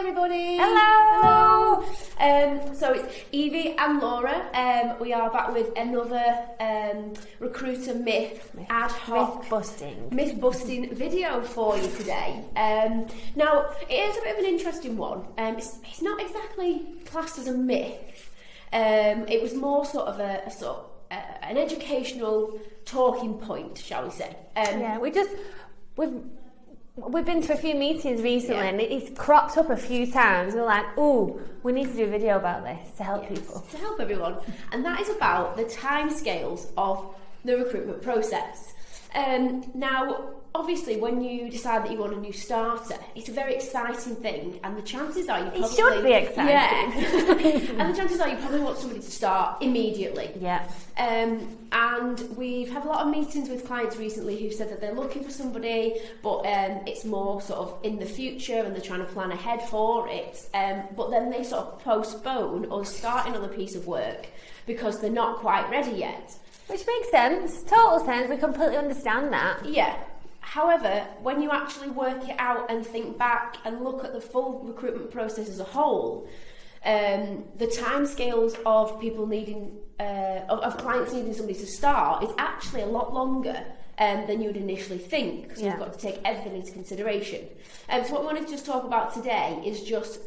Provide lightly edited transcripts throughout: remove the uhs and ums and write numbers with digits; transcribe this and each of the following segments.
everybody. Hello. So it's Evie and Laura. We are back with another recruiter myth ad hoc myth busting video for you today. Now it is a bit of an interesting one. It's not exactly classed as a myth. It was more sort of an educational talking point, shall we say? We've been to a few meetings recently, and it's cropped up a few times. We're like, "Oh, we need to do a video about this to help people, to help everyone," and that is about the timescales of the recruitment process. Now, obviously, when you decide that you want a new starter, it's a very exciting thing, and the chances are you probably... It should be exciting. Yeah. And the chances are you probably want somebody to start immediately. Yeah. And we've had a lot of meetings with clients recently who've said that they're looking for somebody, but it's more sort of in the future and they're trying to plan ahead for it. But then they sort of postpone us starting on a piece of work because they're not quite ready yet. Which makes sense, total sense, we completely understand that. Yeah. However, when you actually work it out and think back and look at the full recruitment process as a whole, the timescales of people needing, of clients needing somebody to start is actually a lot longer than you would initially think, because you've got to take everything into consideration. So what we wanted to just talk about today is just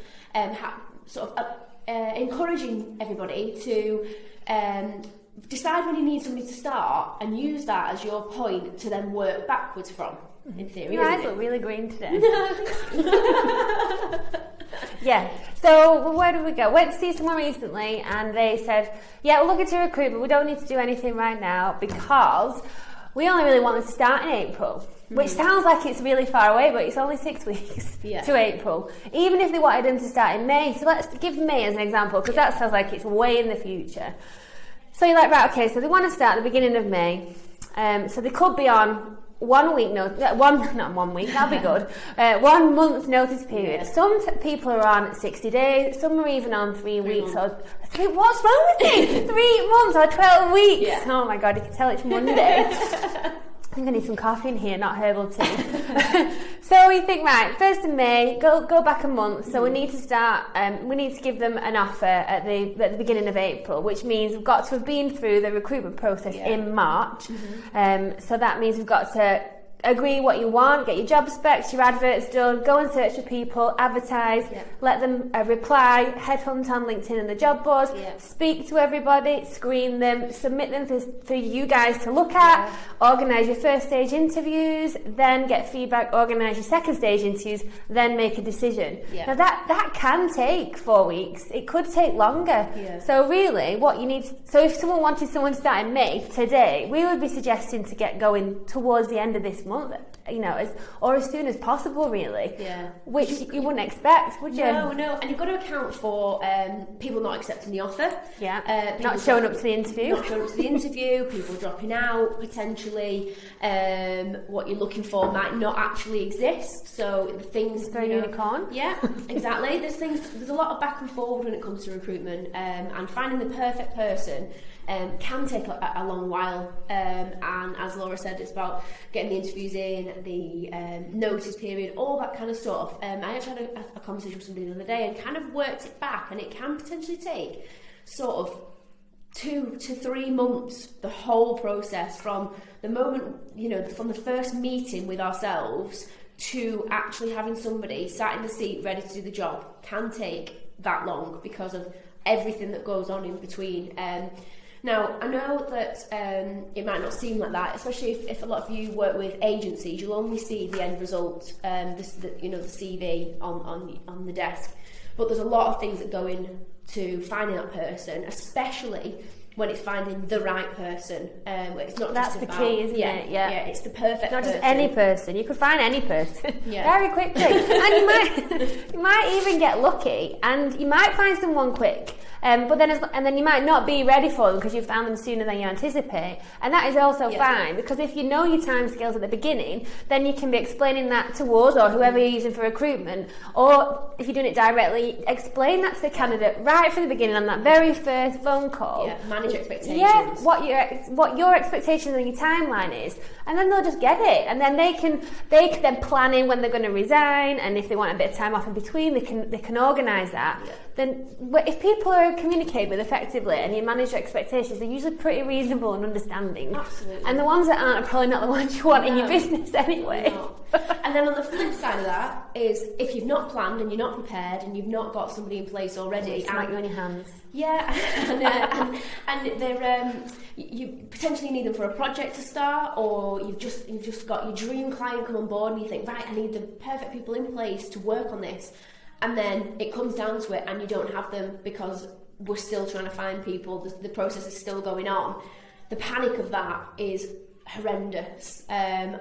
encouraging everybody to decide when you need somebody to start and use that as your point to then work backwards from, in theory. Your eyes look really green today. Yeah, so where did we go? Went to see someone recently and they said, yeah, we're looking to recruit, but we don't need to do anything right now because we only really want them to start in April. Which sounds like it's really far away, but it's only 6 weeks to April. Even if they wanted them to start in May. So let's give May as an example, because that sounds like it's way in the future. So you're like, right, okay, so they want to start at the beginning of May. So they could be on 1 week notice, not 1 week, that'll be good. 1 month notice period. Yeah. Some people are on 60 days, some are even on 3 weeks. What's wrong with me? 3 months or 12 weeks. Yeah. Oh my God, you can tell it's Monday. I think I need some coffee in here, not herbal tea. So we think, right, 1st of May, go back a month. So we need to start, we need to give them an offer at the beginning of April, which means we've got to have been through the recruitment process in March. So that means we've got to agree what you want, get your job specs, your adverts done, go and search for people, advertise, let them reply, headhunt on LinkedIn and the job board, speak to everybody, screen them, submit them for you guys to look at, organise your first stage interviews, then get feedback, organise your second stage interviews, then make a decision. Now that can take 4 weeks, it could take longer. So really what you need, so if someone wanted someone to start in May today, we would be suggesting to get going towards the end of this month, or as soon as possible, really. Which you wouldn't expect, would you? No, and you've got to account for people not accepting the offer. Not showing up to the interview. People dropping out, potentially. What you're looking for might not actually exist. So the things for a unicorn. Yeah, exactly. There's a lot of back and forward when it comes to recruitment, and finding the perfect person can take a long while, and as Laura said, it's about getting the interviews in, the notice period, all that kind of stuff. I actually had a conversation with somebody the other day and kind of worked it back, and it can potentially take sort of 2 to 3 months, the whole process from the moment, from the first meeting with ourselves to actually having somebody sat in the seat ready to do the job can take that long because of everything that goes on in between. Now, I know that it might not seem like that, especially if a lot of you work with agencies. You'll only see the end result, the CV on the desk. But there's a lot of things that go into finding that person, especially when it's finding the right person. It's not That's just the key, isn't it? Yeah, it's the perfect Not person. just any person. You could find any person very quickly. And you might even get lucky, and you might find someone quick. But then you might not be ready for them because you found them sooner than you anticipate, and that is also fine, because if you know your timescales at the beginning, then you can be explaining that to us or whoever you're using for recruitment, or if you're doing it directly, explain that to the candidate right from the beginning on that very first phone call. manage expectations. Yeah, what your expectations and your timeline is, and then they'll just get it, and then they can then plan in when they're going to resign, and if they want a bit of time off in between, they can organise that. Yeah. Then if people are communicated with effectively and you manage your expectations, they're usually pretty reasonable and understanding. Absolutely. And the ones that aren't are probably not the ones you want in your business anyway. And then on the flip side of that is if you've not planned and you're not prepared and you've not got somebody in place already, Smack you on your hands. Yeah, and they're you potentially need them for a project to start, or you've just got your dream client come on board and you think, right, I need the perfect people in place to work on this, and then it comes down to it and you don't have them because we're still trying to find people, the process is still going on. The panic of that is horrendous, and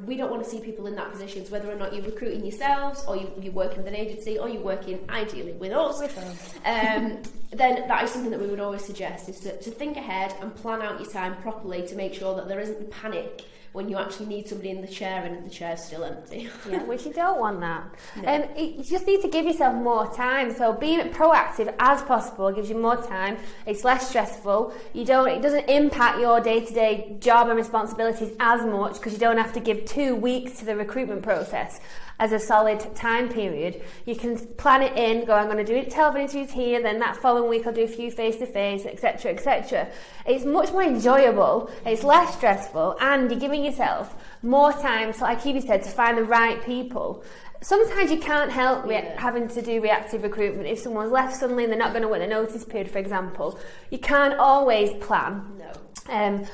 we don't want to see people in that position. So whether or not you're recruiting yourselves, or you're working with an agency, or you're working ideally with us, then that is something that we would always suggest, is to think ahead and plan out your time properly to make sure that there isn't the panic when you actually need somebody in the chair and the chair's still empty. Yeah, which you don't want that. No. You just need to give yourself more time. So being proactive as possible gives you more time. It's less stressful. It doesn't impact your day-to-day job and responsibilities as much, because you don't have to give 2 weeks to the recruitment process as a solid time period. You can plan it in, go, I'm going to do telephone interviews here, then that following week I'll do a few face-to-face, etc., etc. It's much more enjoyable, it's less stressful, and you're giving yourself more time, so like Evie said, to find the right people. Sometimes you can't help having to do reactive recruitment. If someone's left suddenly and they're not going to win a notice period, for example, you can't always plan. No. And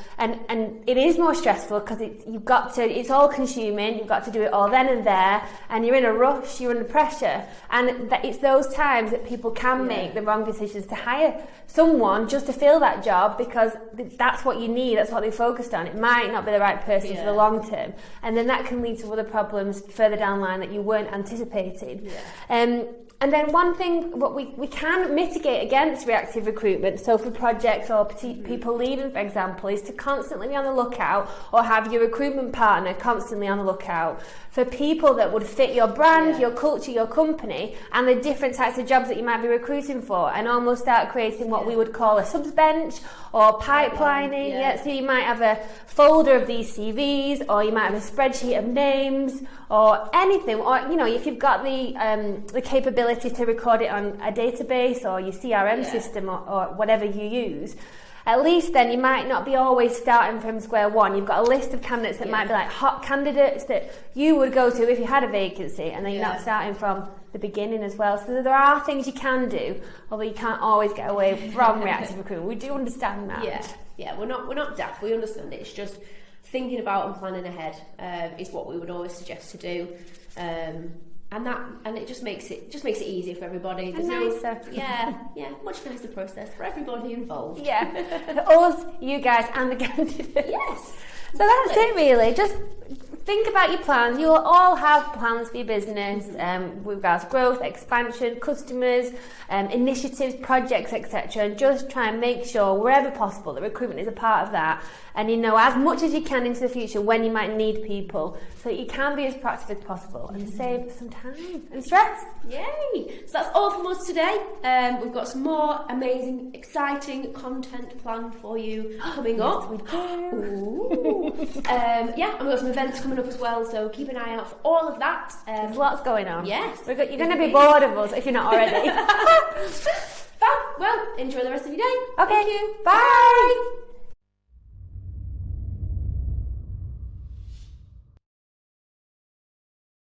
it is more stressful because it's all consuming, you've got to do it all then and there, and you're in a rush, you're under pressure, and it's those times that people can make the wrong decisions to hire someone just to fill that job because that's what you need, that's what they focused on. It might not be the right person for the long term, and then that can lead to other problems further down the line that you weren't anticipating. And then one thing, what we can mitigate against reactive recruitment, so for projects or people leaving, for example, is to constantly be on the lookout, or have your recruitment partner constantly on the lookout for people that would fit your brand, your culture, your company, and the different types of jobs that you might be recruiting for, and almost start creating what we would call a subs bench or pipelining. So you might have a folder of these CVs, or you might have a spreadsheet of names, or anything, or if you've got the capability to record it on a database or your CRM system or whatever you use, at least then you might not be always starting from square one. You've got a list of candidates that might be like hot candidates that you would go to if you had a vacancy, and then you're not starting from the beginning as well. So there are things you can do, although you can't always get away from reactive recruitment. We do understand that. Yeah, we're not daft, we understand it. It's just thinking about and planning ahead is what we would always suggest to do. And it just makes it easier for everybody. There's nicer. Much nicer process for everybody involved. Us, you guys, and the candidates. Yes. So that's it really. Just think about your plans. You'll all have plans for your business with regards to growth, expansion, customers, initiatives, projects, etc. And just try and make sure wherever possible that recruitment is a part of that. And you know as much as you can into the future when you might need people, so that you can be as proactive as possible and save some time and stress. Yay! So that's all from us today. We've got some more amazing, exciting content planned for you coming up. We do. Ooh. And we've got some events coming up as well, so keep an eye out for all of that. There's lots going on. Yes. You're going to be bored of us if you're not already. Fab. Well, enjoy the rest of your day. Okay. Thank you. Bye.